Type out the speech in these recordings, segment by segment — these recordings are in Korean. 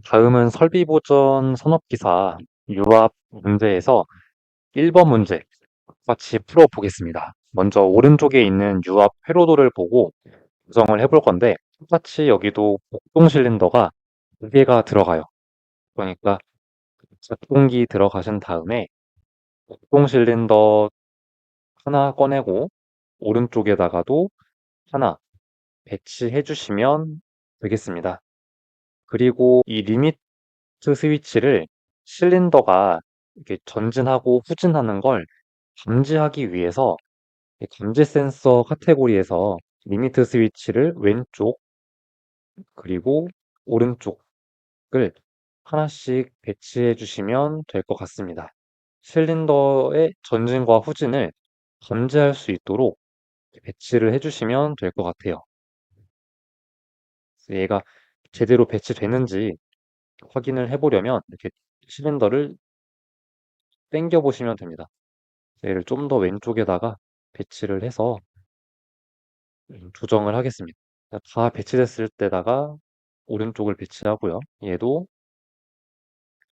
다음은 설비보전 산업기사 유압 문제에서 1번 문제 같이 풀어보겠습니다. 먼저 오른쪽에 있는 유압 회로도를 보고 구성을 해볼 건데 똑같이 여기도 목동 실린더가 2개가 들어가요. 그러니까 작동기 들어가신 다음에 목동 실린더 하나 꺼내고 오른쪽에다가도 하나 배치해 주시면 되겠습니다. 그리고 이 리미트 스위치를 실린더가 이렇게 전진하고 후진하는 걸 감지하기 위해서 이 감지 센서 카테고리에서 리미트 스위치를 왼쪽 그리고 오른쪽을 하나씩 배치해 주시면 될 것 같습니다. 실린더의 전진과 후진을 감지할 수 있도록 배치를 해주시면 될 것 같아요. 그래서 얘가 제대로 배치되는지 확인을 해보려면 이렇게 실린더를 당겨 보시면 됩니다. 얘를 좀 더 왼쪽에다가 배치를 해서 조정을 하겠습니다. 다 배치됐을 때다가 오른쪽을 배치하고요. 얘도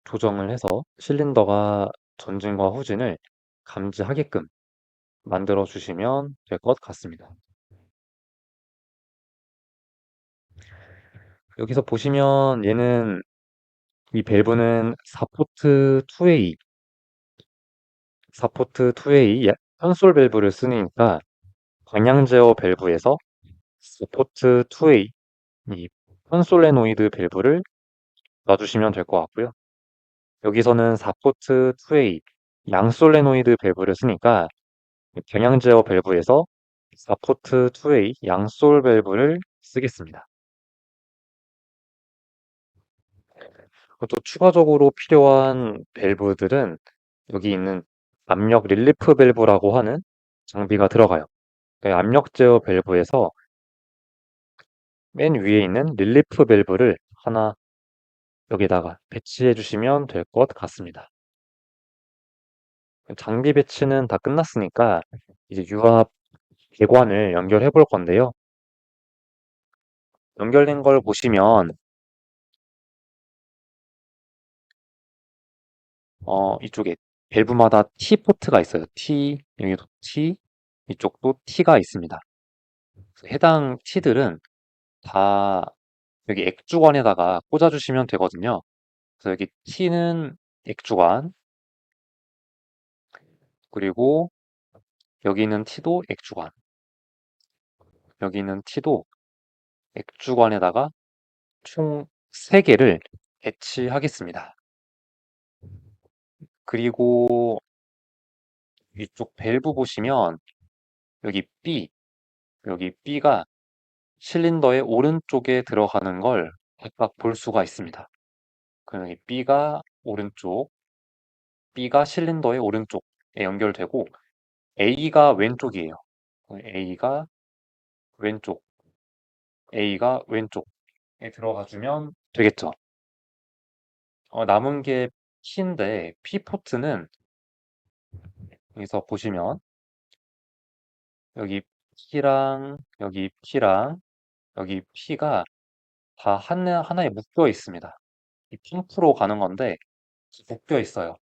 조정을 해서 실린더가 전진과 후진을 감지하게끔 만들어 주시면 될 것 같습니다. 여기서 보시면 얘는 이 밸브는 4포트 2A, 4포트 2A 현솔 밸브를 쓰니까 방향 제어 밸브에서 4포트 2A 이 컨솔레노이드 밸브를 놔주시면 될 것 같고요. 여기서는 4포트 2A 양솔레노이드 밸브를 쓰니까 경향 제어 밸브에서 4포트 2A 양솔 밸브를 쓰겠습니다. 또 추가적으로 필요한 밸브들은 여기 있는 압력 릴리프 밸브라고 하는 장비가 들어가요. 압력 제어 밸브에서 맨 위에 있는 릴리프 밸브를 하나 여기다가 배치해 주시면 될 것 같습니다. 장비 배치는 다 끝났으니까 이제 유압 배관을 연결해 볼 건데요. 연결된 걸 보시면 이쪽에 밸브마다 T 포트가 있어요. T, 여기도 T, 이쪽도 T가 있습니다. 해당 T들은 다 여기 액주관에다가 꽂아주시면 되거든요. 그래서 여기 T는 액주관, 그리고 여기 있는 T도 액주관, 여기 있는 T도 액주관에다가 총 3개를 배치하겠습니다. 그리고 이쪽 밸브 보시면 여기 B, 여기 B가 실린더의 오른쪽에 들어가는 걸 각각 볼 수가 있습니다. 그럼 여기 B가 오른쪽, B가 실린더의 오른쪽에 연결되고 A가 왼쪽이에요. A가 왼쪽, A가 왼쪽에 들어가 주면 되겠죠. 남은 게 P인데 P 포트는 여기서 보시면 여기 P랑 여기 P가 다 하나에 묶여 있습니다. 이 펌프로 가는 건데 묶여 있어요.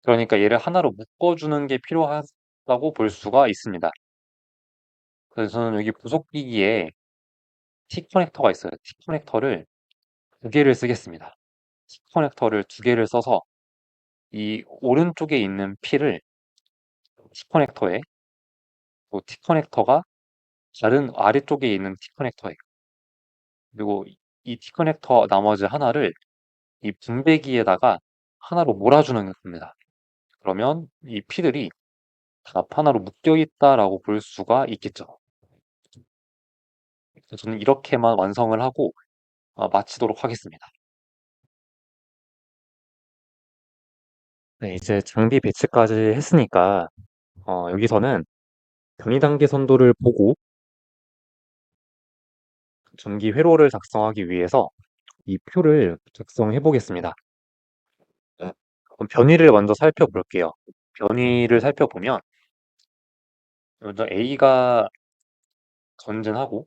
그러니까 얘를 하나로 묶어주는 게 필요하다고 볼 수가 있습니다. 그래서 저는 여기 부속기기에 T 커넥터가 있어요. T 커넥터를 2개를 쓰겠습니다. T 커넥터를 2개를 써서 이 오른쪽에 있는 P를 T 커넥터에 또 T 커넥터가 다른 아래쪽에 있는 T 커넥터에 그리고 이 T 커넥터 나머지 하나를 이 분배기에다가 하나로 몰아주는 겁니다. 그러면 이 P들이 다 하나로 묶여 있다라고 볼 수가 있겠죠. 그래서 저는 이렇게만 완성을 하고 마치도록 하겠습니다. 네, 이제 장비 배치까지 했으니까 여기서는 변이 단계 선도를 보고 전기 회로를 작성하기 위해서 이 표를 작성해 보겠습니다. 네, 그럼 변이를 먼저 살펴볼게요. 변이를 살펴보면 먼저 A가 전진하고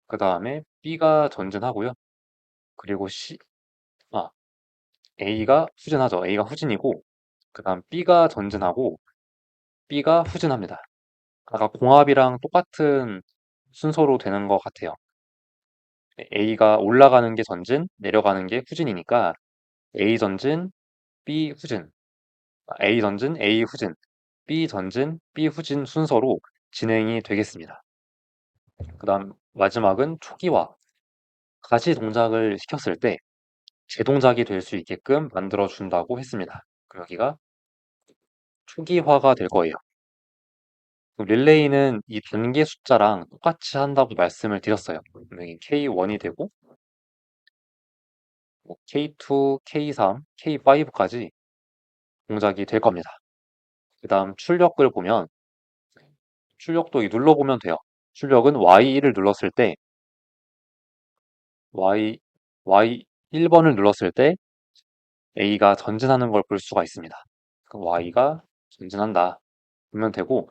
그 다음에 B가 전진하고요. 그리고 아, A가 후진하죠. A가 후진이고, 그 다음 B가 전진하고, B가 후진합니다. 아까 공합이랑 똑같은 순서로 되는 것 같아요. A가 올라가는 게 전진, 내려가는 게 후진이니까 A 전진, B 후진, A 전진, A 후진, B 전진, B 후진 순서로 진행이 되겠습니다. 그 다음 마지막은 초기화. 가시 동작을 시켰을 때 재동작이 될 수 있게끔 만들어 준다고 했습니다. 그럼 여기가 초기화가 될 거예요. 릴레이는 이 단계 숫자랑 똑같이 한다고 말씀을 드렸어요. 분명히 K1이 되고 뭐 K2, K3, K5까지 동작이 될 겁니다. 그 다음 출력을 보면 출력도 눌러보면 돼요. 출력은 Y1을 눌렀을 때 Y, Y1번을 눌렀을 때 A가 전진하는 걸 볼 수가 있습니다. 그럼 Y가 전진한다 보면 되고,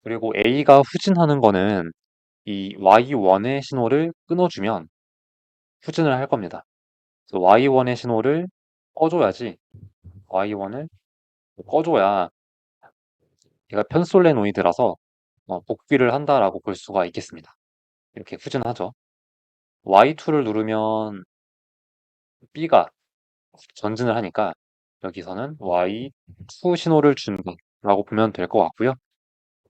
그리고 A가 후진하는 거는 이 Y1의 신호를 끊어주면 후진을 할 겁니다. 그래서 Y1의 신호를 꺼줘야지, Y1을 꺼줘야 얘가 편솔레노이드라서 복귀를 한다라고 볼 수가 있겠습니다. 이렇게 후진하죠. Y2를 누르면 B가 전진을 하니까 여기서는 Y2 신호를 준다라고 보면 될 것 같고요.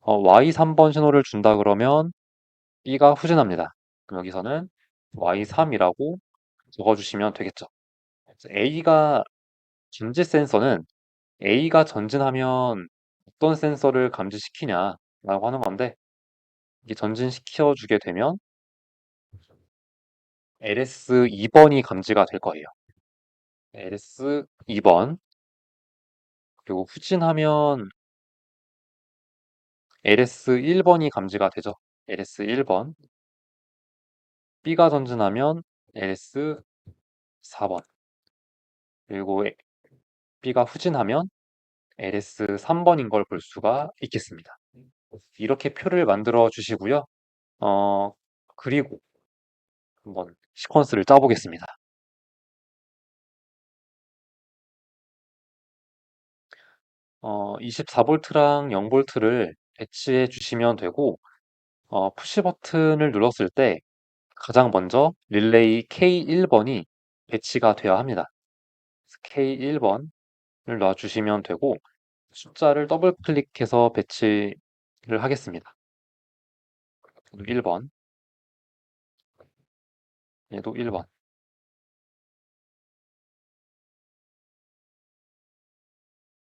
Y3번 신호를 준다 그러면 B가 후진합니다. 그럼 여기서는 Y3이라고 적어주시면 되겠죠. A가 전지 센서는 A가 전진하면 어떤 센서를 감지시키냐라고 하는 건데, 이게 전진시켜 주게 되면 LS2번이 감지가 될 거예요. LS2번. 그리고 후진하면 LS1번이 감지가 되죠. LS1번. B가 전진하면 LS4번. 그리고 B가 후진하면 LS3번인 걸 볼 수가 있겠습니다. 이렇게 표를 만들어 주시고요. 어, 그리고 한번 시퀀스를 짜보겠습니다. 24V랑 0V를 배치해 주시면 되고, 푸시 버튼을 눌렀을 때 가장 먼저 릴레이 K1번이 배치가 되어야 합니다. K1번을 놔주시면 되고, 숫자를 더블 클릭해서 배치를 하겠습니다. 1번, 얘도 1번.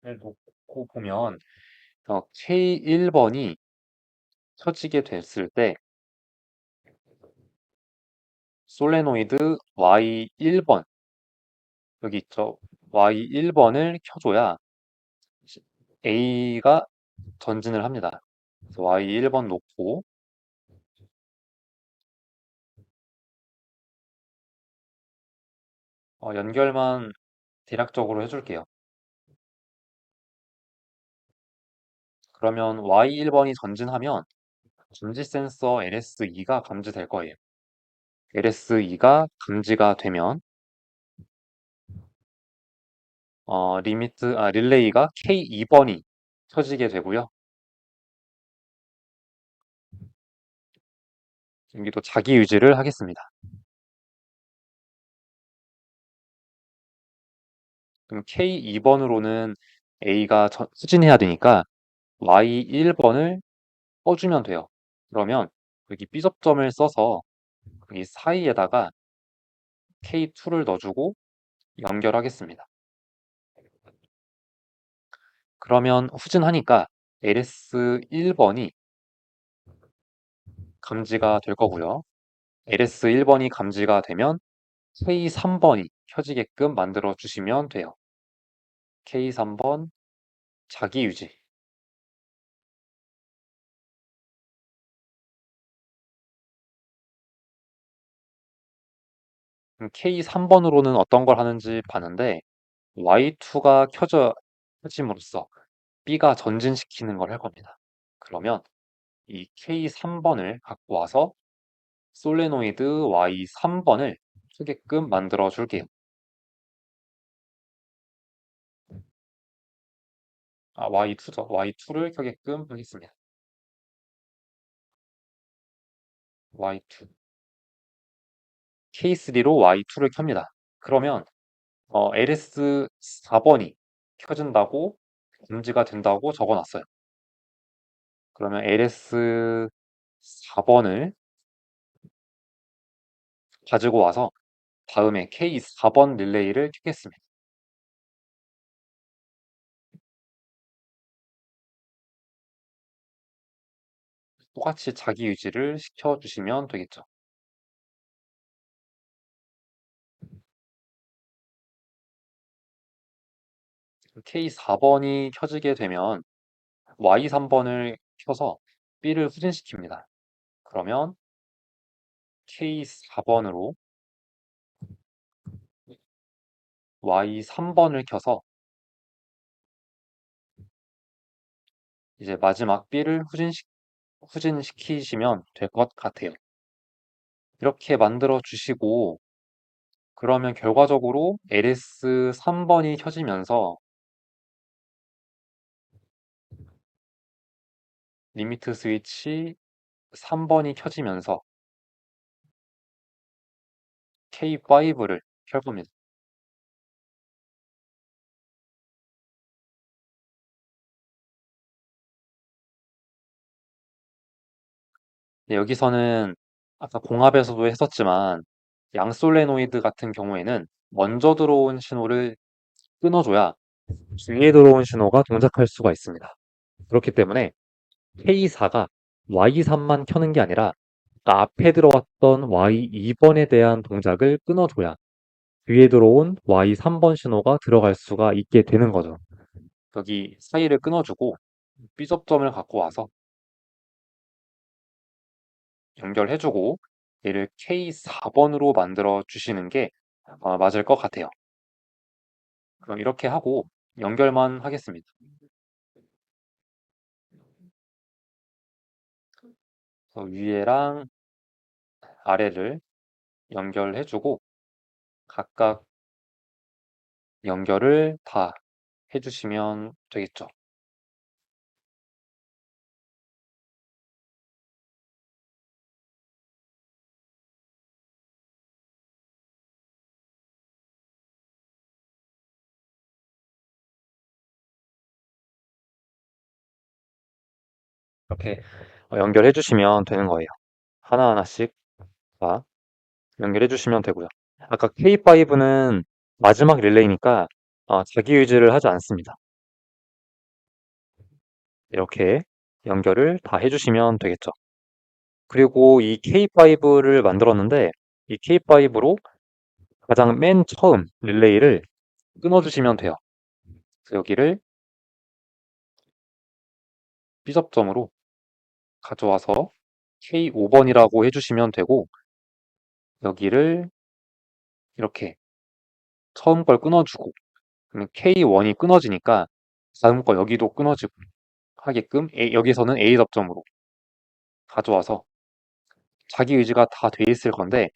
놓고 보면 K1번이 켜지게 됐을 때 솔레노이드 Y1번, 여기 있죠. Y1번을 켜줘야 A가 전진을 합니다. 그래서 Y1번 놓고 연결만 대략적으로 해줄게요. 그러면 Y1번이 전진하면 전지 센서 LS2가 감지될 거예요. LS2가 감지가 되면 릴레이가 K2번이 켜지게 되고요. 여기도 자기 유지를 하겠습니다. 그럼 K2번으로는 A가 후진해야 되니까 Y1번을 꺼주면 돼요. 그러면 여기 B접점을 써서 여기 사이에다가 K2를 넣어주고 연결하겠습니다. 그러면 후진하니까 LS1번이 감지가 될 거고요. LS1번이 감지가 되면 K3번이 켜지게끔 만들어 주시면 돼요. K3번 자기 유지. K3번으로는 어떤 걸 하는지 봤는데 Y2가 켜짐으로써 B가 전진시키는 걸 할 겁니다. 그러면 이 K3번을 갖고 와서 솔레노이드 Y3번을 켜게끔 만들어 줄게요. Y2죠. Y2를 켜게끔 하겠습니다. Y2. K3로 Y2를 켭니다. 그러면 LS 4번이 켜진다고 감지가 된다고 적어놨어요. 그러면 LS 4번을 가지고 와서 다음에 K4번 릴레이를 켜겠습니다. 똑같이 자기 유지를 시켜주시면 되겠죠. K4번이 켜지게 되면 Y3번을 켜서 B를 후진시킵니다. 그러면 K4번으로 Y3번을 켜서 이제 마지막 B를 후진시키시면 될 것 같아요. 이렇게 만들어 주시고 그러면 결과적으로 LS3번이 켜지면서 리미트 스위치 3번이 켜지면서 K5를 켤 겁니다. 네, 여기서는 아까 공합에서도 했었지만 양솔레노이드 같은 경우에는 먼저 들어온 신호를 끊어줘야 뒤에 들어온 신호가 동작할 수가 있습니다. 그렇기 때문에 K4가 Y3만 켜는 게 아니라 앞에 들어왔던 Y2번에 대한 동작을 끊어줘야 뒤에 들어온 Y3번 신호가 들어갈 수가 있게 되는 거죠. 여기 사이를 끊어주고 B접점을 갖고 와서 연결해주고 얘를 K4번으로 만들어 주시는 게 맞을 것 같아요. 그럼 이렇게 하고 연결만 하겠습니다. 그래서 위에랑 아래를 연결해주고 각각 연결을 다 해주시면 되겠죠. 이렇게 연결해주시면 되는 거예요. 하나하나씩 다 연결해주시면 되고요. 아까 K5는 마지막 릴레이니까 자기 유지를 하지 않습니다. 이렇게 연결을 다 해주시면 되겠죠. 그리고 이 K5를 만들었는데 이 K5로 가장 맨 처음 릴레이를 끊어주시면 돼요. 그래서 여기를 B접점으로 가져와서 K5번이라고 해주시면 되고 여기를 이렇게 처음 걸 끊어주고 그러면 K1이 끊어지니까 다음 거 여기도 끊어지고 하게끔 여기서는 A접점으로 가져와서 자기 의지가 다 돼 있을 건데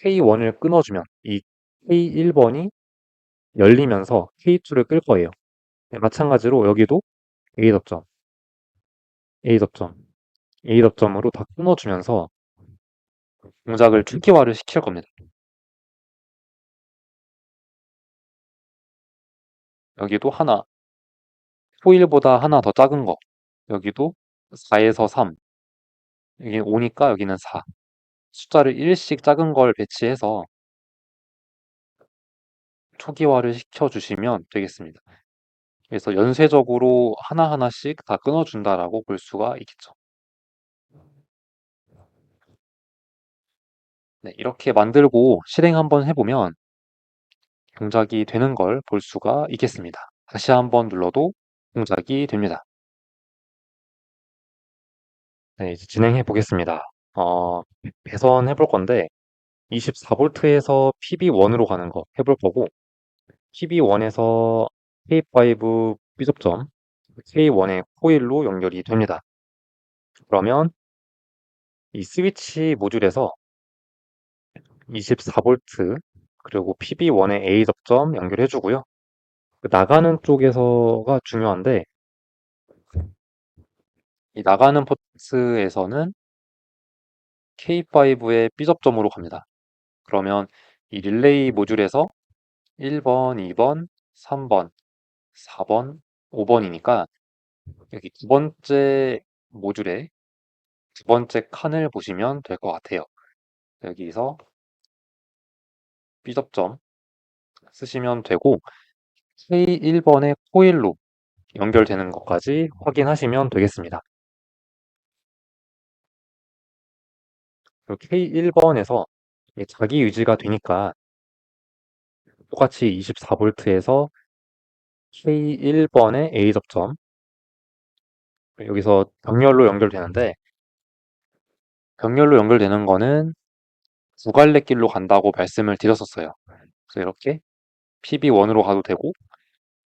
K1을 끊어주면 이 K1번이 열리면서 K2를 끌 거예요. 네, 마찬가지로 여기도 A접점, A접점, A접점으로 다 끊어주면서 동작을 투기화를 시킬 겁니다. 여기도 하나, 호일보다 하나 더 작은 거. 여기도 4에서 3. 여기는 5니까 여기는 4. 숫자를 1씩 작은 걸 배치해서 초기화를 시켜주시면 되겠습니다. 그래서 연쇄적으로 하나하나씩 다 끊어준다라고 볼 수가 있겠죠. 네, 이렇게 만들고 실행 한번 해보면 동작이 되는 걸 볼 수가 있겠습니다. 다시 한번 눌러도 동작이 됩니다. 네, 이제 진행해 보겠습니다. 배선 해볼 건데 24V에서 PB1으로 가는 거 해볼 거고 PB1에서 K5 B접점 K1의 코일로 연결이 됩니다. 그러면 이 스위치 모듈에서 24V 그리고 PB1에 A 접점 연결해 주고요. 그 나가는 쪽에서가 중요한데 이 나가는 포트에서는 K5의 B 접점으로 갑니다. 그러면 이 릴레이 모듈에서 1번, 2번, 3번, 4번, 5번이니까 여기 두 번째 모듈에 두 번째 칸을 보시면 될 것 같아요. 여기서 B 접점 쓰시면 되고 K1번의 코일로 연결되는 것까지 확인하시면 되겠습니다. K1번에서 자기 유지가 되니까 똑같이 24V에서 K1번의 A 접점 여기서 병렬로 연결되는데 병렬로 연결되는 거는 두 갈래 길로 간다고 말씀을 드렸었어요. 그래서 이렇게 PB1으로 가도 되고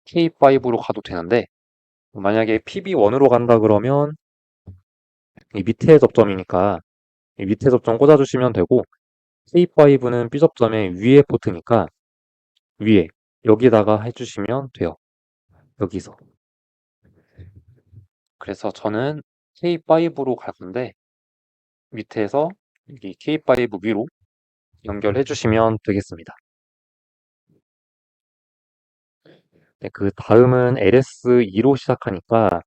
K5로 가도 되는데 만약에 PB1으로 간다 그러면 이 밑에 접점이니까 이 밑에 접점 꽂아주시면 되고 K5는 B 접점의 위에 포트니까 위에 여기다가 해주시면 돼요. 여기서. 그래서 저는 K5로 갈 건데 밑에서 여기 K5 위로 연결해 주시면 되겠습니다. 네, 그 다음은 LS2로 시작하니까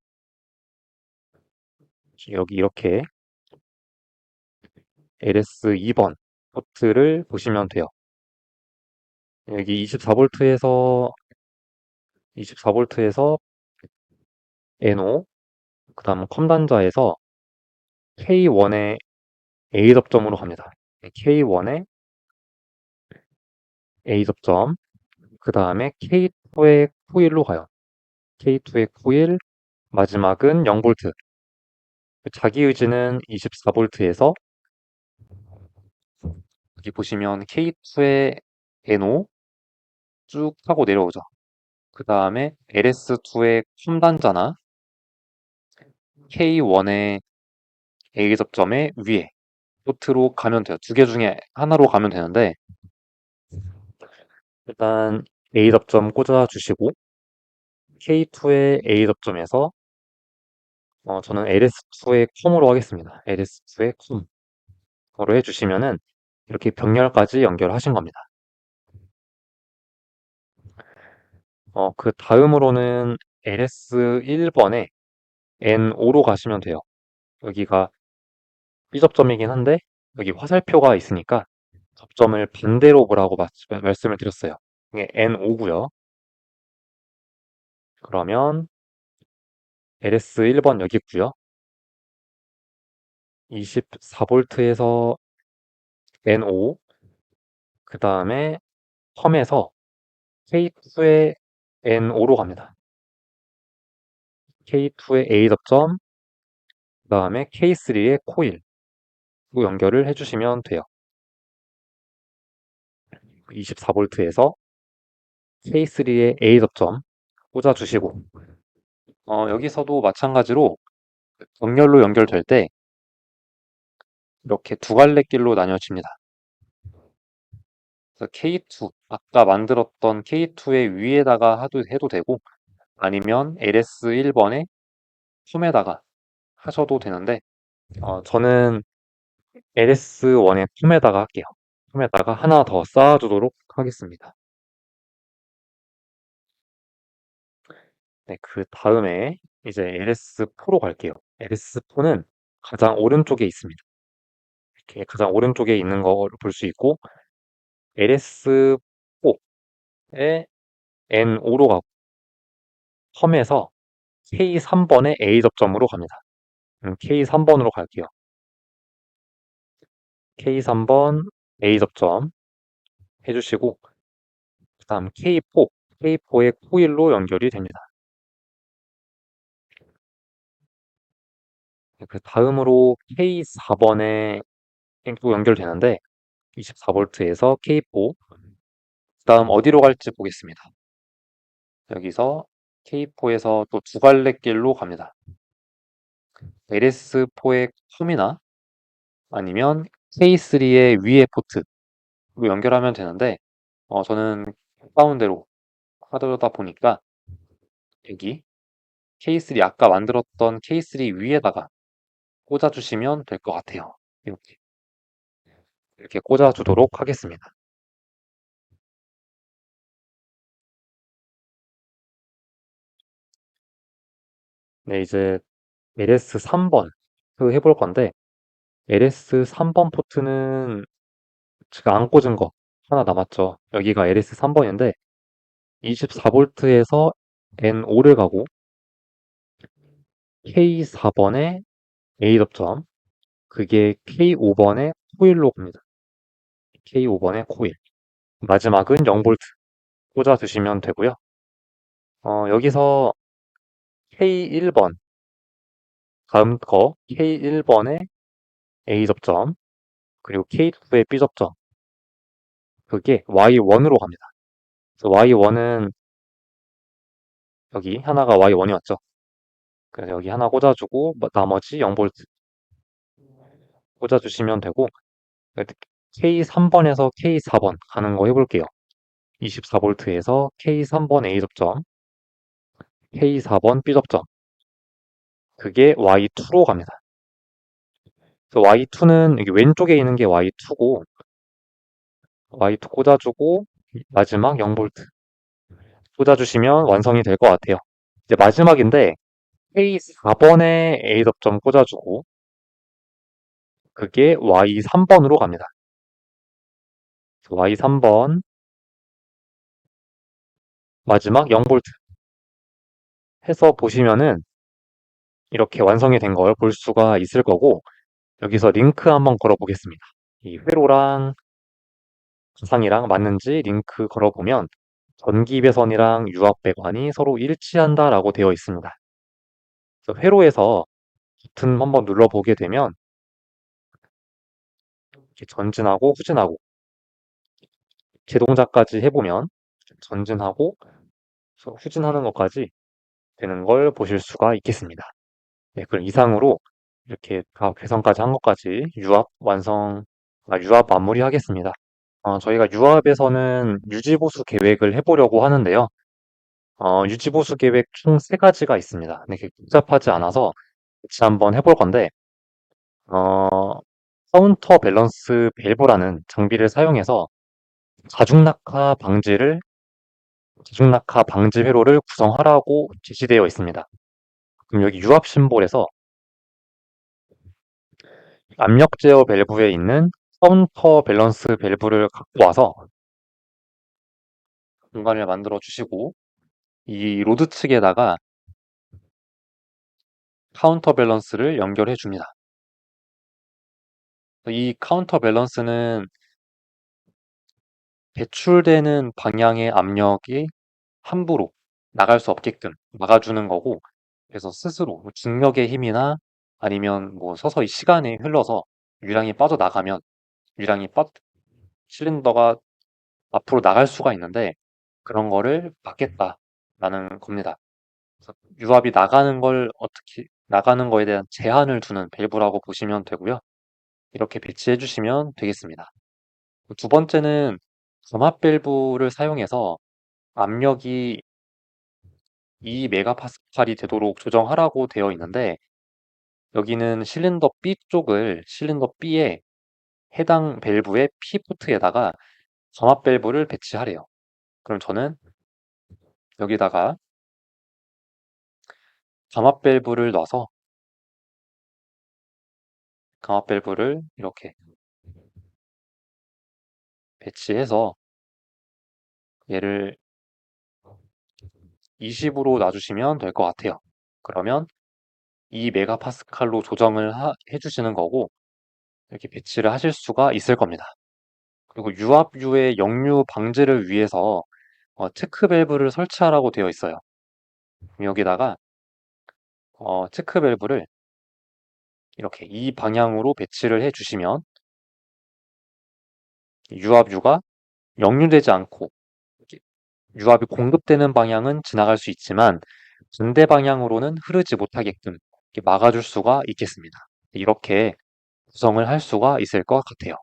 여기 이렇게 LS2번 포트를 보시면 돼요. 여기 24V에서 NO 그 다음 컴 단자에서 K1의 A 접점으로 갑니다. K1의 A 접점 그 다음에 K2의 코일로 가요. K2의 코일 마지막은 0V 자기 의지는 24V에서 여기 보시면 K2의 NO 쭉 하고 내려오죠. 그 다음에 LS2의 컴 단자나 K1의 A 접점의 위에 포트로 가면 돼요. 두 개 중에 하나로 가면 되는데 일단 A 접점 꽂아주시고 K2의 A 접점에서 저는 LS2의 컴으로 하겠습니다. LS2의 컴으로 해주시면은 이렇게 병렬까지 연결하신 겁니다. 그 다음으로는 LS1번에 N5로 가시면 돼요. 여기가 B 접점이긴 한데 여기 화살표가 있으니까 접점을 반대로 보라고 말씀을 드렸어요. 이게 N5고요. 그러면 LS1번 여기 있고요. 24V에서 N5 그 다음에 컴에서 K2의 N5로 갑니다. K2의 A 접점 그 다음에 K3의 코일로 연결을 해주시면 돼요. 24V에서 K3의 A 접점 꽂아주시고 여기서도 마찬가지로 병렬로 연결될 때 이렇게 두 갈래 길로 나뉘어집니다. 그래서 K2 아까 만들었던 K2의 위에다가 해도 되고 아니면 LS1번의 컴에다가 하셔도 되는데 저는 LS1의 컴에다가 할게요. 컴에다가 하나 더 쌓아주도록 하겠습니다. 네, 그 다음에 이제 LS4로 갈게요. LS4는 가장 오른쪽에 있습니다. 이렇게 가장 오른쪽에 있는 거 볼 수 있고 LS4에 N5로 가고 컴에서 K3번의 A 접점으로 갑니다. K3번으로 갈게요. K3번 A 접점 해주시고 그 다음 K4의 코일로 연결이 됩니다. 그 다음으로 K4번에 또 연결되는데 24V에서 K4 그 다음 어디로 갈지 보겠습니다. 여기서 K4에서 또 두 갈래 길로 갑니다. LS4의 컴이나 아니면 K3의 위에 포트 연결하면 되는데, 저는 가까운 데로 하다 보니까 여기 K3 아까 만들었던 K3 위에다가 꽂아주시면 될 것 같아요. 이렇게 꽂아주도록 하겠습니다. 네, 이제 LS 3번 해볼 건데, LS 3번 포트는 제가 안 꽂은 거 하나 남았죠. 여기가 LS 3번인데, 24V에서 N5를 가고, K4번에 A 접점, 그게 K5번에 코일로 갑니다. K5번에 코일. 마지막은 0V 꽂아주시면 되고요. 여기서 K1번, 다음 거 K1번에 A 접점, 그리고 K2의 B 접점, 그게 Y1으로 갑니다. 그래서 Y1은 여기 하나가 Y1이었죠. 그래서 여기 하나 꽂아주고 나머지 0V 꽂아주시면 되고 K3번에서 K4번 가는 거 해볼게요. 24V에서 K3번 A 접점, K4번 B 접점, 그게 Y2로 갑니다. 그래서 Y2는 여기 왼쪽에 있는 게 Y2고 Y2 꽂아주고 마지막 0V 꽂아주시면 완성이 될 것 같아요. 이제 마지막인데 K4번에 A 접점 꽂아주고 그게 Y3번으로 갑니다. Y3번 마지막 0V 해서 보시면은 이렇게 완성이 된 걸 볼 수가 있을 거고 여기서 링크 한번 걸어 보겠습니다. 이 회로랑 가상이랑 맞는지 링크 걸어보면 전기 배선이랑 유압 배관이 서로 일치한다라고 되어 있습니다. 그래서 회로에서 버튼 한번 눌러보게 되면 이렇게 전진하고 후진하고 제동작까지 해보면 전진하고 후진하는 것까지 되는 걸 보실 수가 있겠습니다. 네, 그럼 이상으로 이렇게 다 배선까지 한 것까지 유압 마무리하겠습니다. 저희가 유압에서는 유지보수 계획을 해보려고 하는데요. 유지보수 계획 총 3가지가 있습니다. 근데 그게 복잡하지 않아서 같이 한번 해볼 건데, 어, 카운터 밸런스 밸브라는 장비를 사용해서 가중낙하 방지 회로를 구성하라고 지시되어 있습니다. 그럼 여기 유압 심볼에서 압력 제어 밸브에 있는 카운터 밸런스 밸브를 갖고 와서 공간을 만들어 주시고 이 로드 측에다가 카운터 밸런스를 연결해 줍니다. 이 카운터 밸런스는 배출되는 방향의 압력이 함부로 나갈 수 없게끔 막아주는 거고, 그래서 스스로 뭐 중력의 힘이나 아니면 뭐 서서히 시간이 흘러서 유량이 빠져나가면 유량이 실린더가 앞으로 나갈 수가 있는데 그런 거를 막겠다라는 겁니다. 그래서 유압이 나가는 거에 대한 제한을 두는 밸브라고 보시면 되고요. 이렇게 배치해 주시면 되겠습니다. 두 번째는 점압 밸브를 사용해서 압력이 2메가파스칼이 되도록 조정하라고 되어 있는데 여기는 실린더 B에 해당 밸브의 P포트에다가 점압 밸브를 배치하래요. 그럼 저는 여기다가 점압 밸브를 넣어서 감압 밸브를 이렇게 배치해서 얘를 20으로 놔주시면 될 것 같아요. 그러면 2메가파스칼로 조정을 해주시는 거고 이렇게 배치를 하실 수가 있을 겁니다. 그리고 유압유의 역류 방지를 위해서 체크 밸브를 설치하라고 되어 있어요. 여기다가 체크 밸브를 이렇게 이 방향으로 배치를 해주시면 유압유가 역류되지 않고 이렇게 유압이 공급되는 방향은 지나갈 수 있지만 반대 방향으로는 흐르지 못하게끔 이렇게 막아줄 수가 있겠습니다. 이렇게 구성을 할 수가 있을 것 같아요.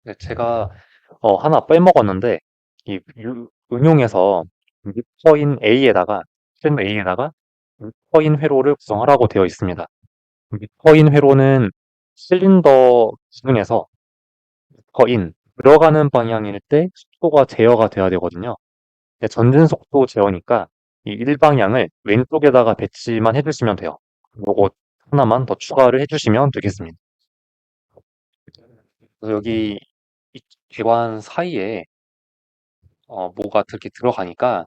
네, 제가 하나 빼먹었는데 응용에서 미터인 A에다가 실린더 A에다가 미터인 회로를 구성하라고 되어 있습니다. 미터인 회로는 실린더 기둥에서 미터인 들어가는 방향일 때 속도가 제어가 돼야 되거든요. 근데 전진 속도 제어니까 이 일방향을 왼쪽에다가 배치만 해주시면 돼요. 요거 하나만 더 추가를 해주시면 되겠습니다. 그래서 여기 이 배관 사이에 뭐가 이렇게 들어가니까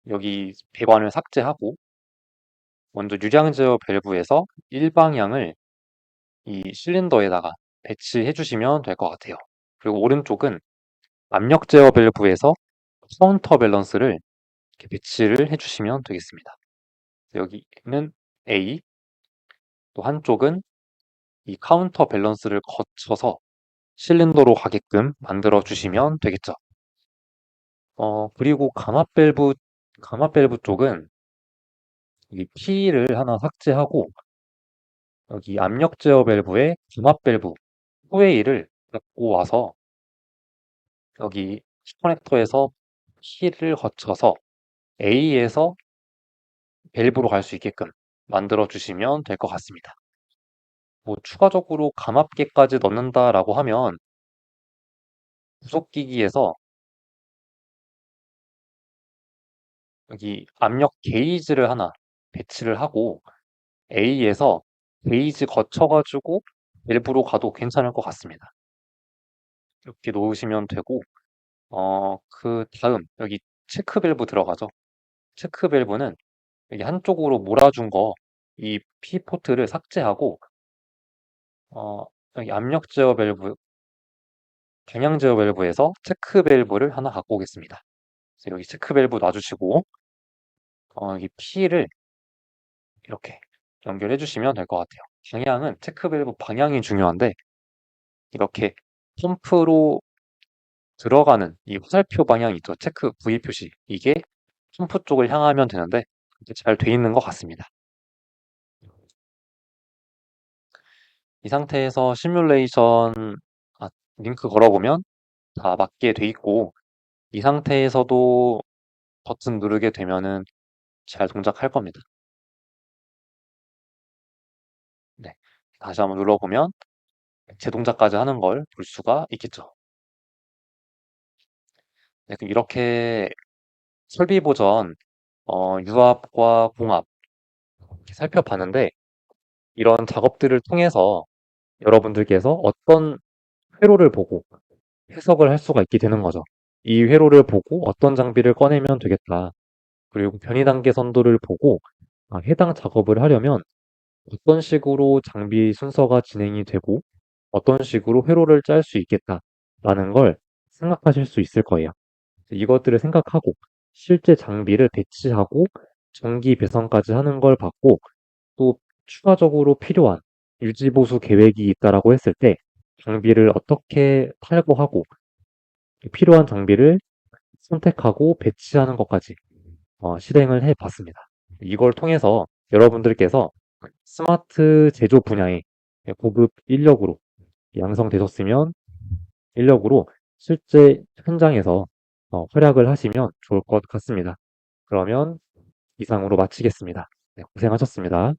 여기 배관을 삭제하고 먼저 유량 제어 밸브에서 일방향을 이 실린더에다가 배치해 주시면 될 것 같아요. 그리고 오른쪽은 압력 제어 밸브에서 카운터 밸런스를 이렇게 배치를 해 주시면 되겠습니다. 여기는 A, 또 한쪽은 이 카운터 밸런스를 거쳐서 실린더로 가게끔 만들어 주시면 되겠죠. 그리고 감압 밸브 쪽은 이 P를 하나 삭제하고 여기 압력 제어 밸브에 감압 밸브 후웨이를 갖고 와서 여기 커넥터에서 P를 거쳐서 A에서 밸브로 갈 수 있게끔 만들어 주시면 될 것 같습니다. 뭐 추가적으로 감압계까지 넣는다라고 하면 구속기기에서 여기 압력 게이지를 하나 배치를 하고 A에서 게이지 거쳐가지고 밸브로 가도 괜찮을 것 같습니다. 이렇게 놓으시면 되고 그 다음 여기 체크 밸브 들어가죠. 체크 밸브는 여기 한쪽으로 몰아준 거 이 P 포트를 삭제하고 여기 압력 제어 밸브, 방향 제어 밸브에서 체크 밸브를 하나 갖고 오겠습니다. 그래서 여기 체크 밸브 놔주시고 여기 P를 이렇게 연결해 주시면 될 것 같아요. 방향은 체크 밸브 방향이 중요한데 이렇게 펌프로 들어가는 이 화살표 방향이 있죠. 체크 V 표시. 이게 펌프 쪽을 향하면 되는데 이제 잘 돼 있는 것 같습니다. 이 상태에서 시뮬레이션 링크 걸어보면 다 맞게 돼 있고 이 상태에서도 버튼 누르게 되면은 잘 동작할 겁니다. 네. 다시 한번 눌러보면 재동작까지 하는 걸 볼 수가 있겠죠. 네, 그럼 이렇게 설비 보전, 유압과 공압 이렇게 살펴봤는데 이런 작업들을 통해서 여러분들께서 어떤 회로를 보고 해석을 할 수가 있게 되는 거죠. 이 회로를 보고 어떤 장비를 꺼내면 되겠다. 그리고 변이 단계 선도를 보고 해당 작업을 하려면 어떤 식으로 장비 순서가 진행이 되고 어떤 식으로 회로를 짤 수 있겠다라는 걸 생각하실 수 있을 거예요. 이것들을 생각하고 실제 장비를 배치하고 정기 배선까지 하는 걸 봤고 또 추가적으로 필요한 유지 보수 계획이 있다라고 했을 때 장비를 어떻게 탈거하고 필요한 장비를 선택하고 배치하는 것까지 실행을 해 봤습니다. 이걸 통해서 여러분들께서 스마트 제조 분야의 고급 인력으로 양성되셨으면 인력으로 실제 현장에서 활약을 하시면 좋을 것 같습니다. 그러면 이상으로 마치겠습니다. 네, 고생하셨습니다.